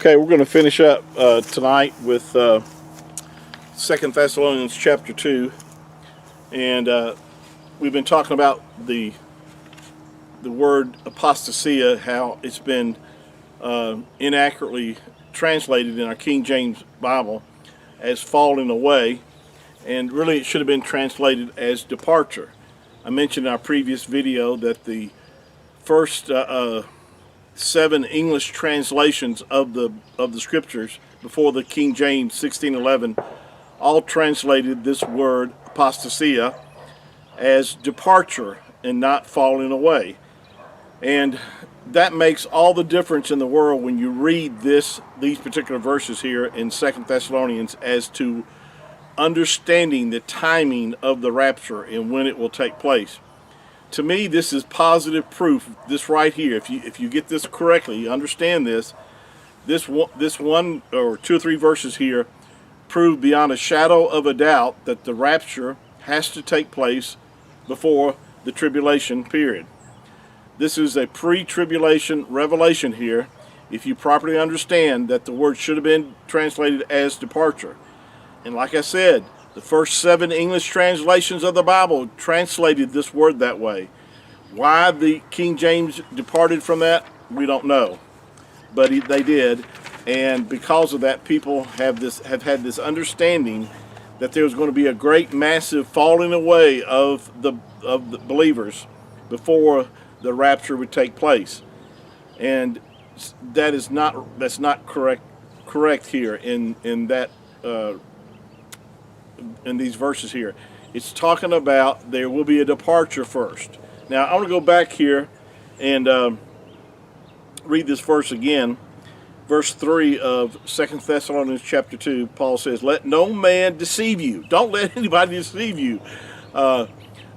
Okay, we're going to finish up tonight with 2 Thessalonians chapter 2, and we've been talking about the word apostasia, how it's been inaccurately translated in our King James Bible as falling away, and really it should have been translated as departure. I mentioned in our previous video that the first 7 English translations of the scriptures before the King James 1611 all translated this word apostasia as departure and not falling away. And that makes all the difference in the world when you read these particular verses here in 2 Thessalonians as to understanding the timing of the rapture and when it will take place. To me, this is positive proof. This right here, if you get this correctly, you understand this one or 2 or 3 verses here prove beyond a shadow of a doubt that the rapture has to take place before the tribulation period. This is a pre-tribulation revelation here. If you properly understand that the word should have been translated as departure, and like I said, the first 7 English translations of the Bible translated this word that way. Why the King James departed from that, we don't know. But they did, and because of that, people have had this understanding that there's going to be a great, massive falling away of the believers before the rapture would take place. And that's not correct here in that in these verses here. It's talking about there will be a departure first. Now I want to go back here and read this verse again. Verse 3 of 2 Thessalonians chapter 2, Paul says, "Let no man deceive you." Don't let anybody deceive you.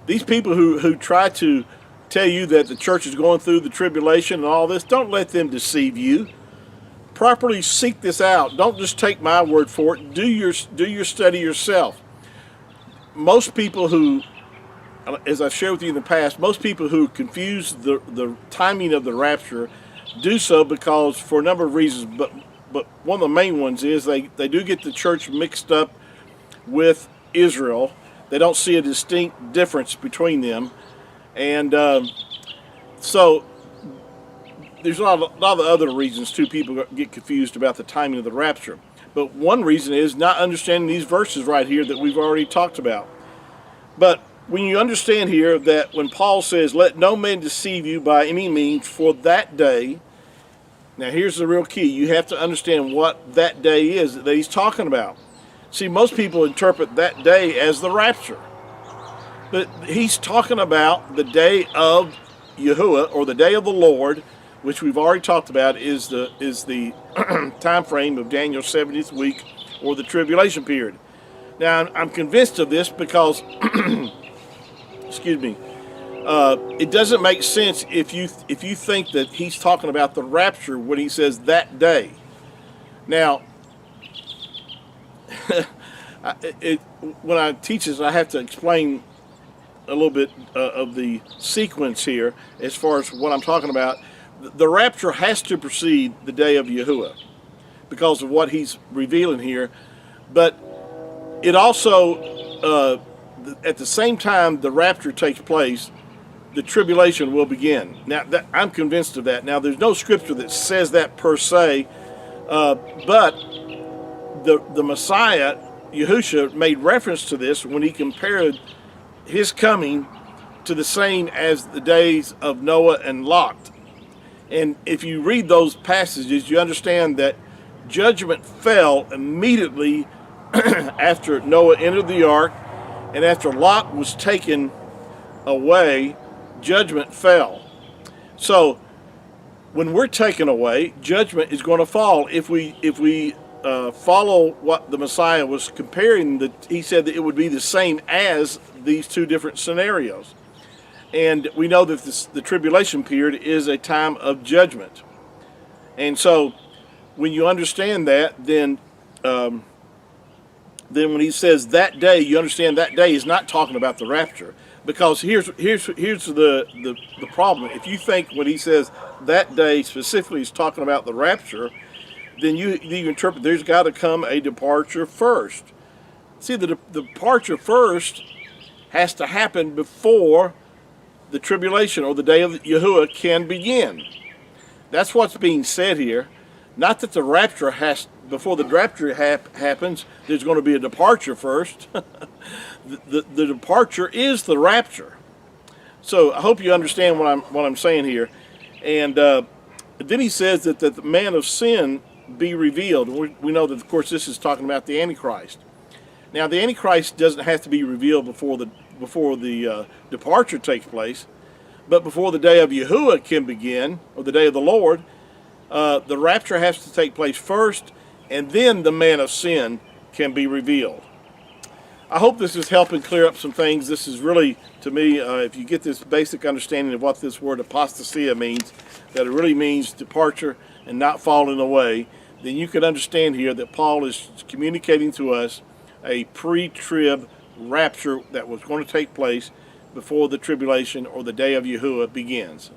These people who try to tell you that the church is going through the tribulation and all this, don't let them deceive you. Properly seek this out. Don't just take my word for it. Do your study yourself. Most people who, as I've shared with you in the past, most people who confuse the timing of the rapture do so because for a number of reasons, but one of the main ones is they do get the church mixed up with Israel. They don't see a distinct difference between them, and so there's a lot of other reasons too people get confused about the timing of the rapture. But one reason is not understanding these verses right here that we've already talked about. But when you understand here that when Paul says, "Let no man deceive you by any means, for that day," now here's the real key. You have to understand what that day is that he's talking about. See, most people interpret that day as the rapture. But he's talking about the day of Yahuah, or the day of the Lord, which we've already talked about is the time frame of Daniel's 70th week, or the tribulation period. Now, I'm convinced of this because, excuse me, it doesn't make sense if you think that he's talking about the rapture when he says that day. Now, when I teach this, I have to explain a little bit of the sequence here as far as what I'm talking about. The rapture has to precede the day of Yahuah because of what he's revealing here. But it also, at the same time the rapture takes place, the tribulation will begin. Now, I'm convinced of that. Now, there's no scripture that says that per se, but the Messiah, Yahushua, made reference to this when he compared his coming to the same as the days of Noah and Lot. And if you read those passages, you understand that judgment fell immediately after Noah entered the ark, and after Lot was taken away, judgment fell. So when we're taken away, judgment is going to fall. If we follow what the Messiah was comparing, he said that it would be the same as these 2 different scenarios. And we know that the tribulation period is a time of judgment. And so when you understand that, then when he says that day, you understand that day is not talking about the rapture. Because here's the problem. If you think when he says that day specifically is talking about the rapture, then you interpret there's got to come a departure first. See, the departure first has to happen before the tribulation or the day of Yahuah can begin. That's what's being said here. Not that the rapture before the rapture happens, there's going to be a departure first. the departure is the rapture. So I hope you understand what I'm saying here. And then he says that the man of sin be revealed. We know that, of course, this is talking about the Antichrist. Now, the Antichrist doesn't have to be revealed before the departure takes place, but before the day of Yahuah can begin, or the day of the Lord, the rapture has to take place first, and then the man of sin can be revealed. I hope this is helping clear up some things. This is really, to me, if you get this basic understanding of what this word apostasia means, that it really means departure and not falling away, then you can understand here that Paul is communicating to us a pre-trib rapture that was going to take place before the tribulation or the day of Yahuah begins.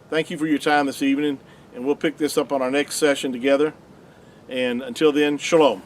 Thank you for your time this evening, and we'll pick this up on our next session together. And until then, shalom.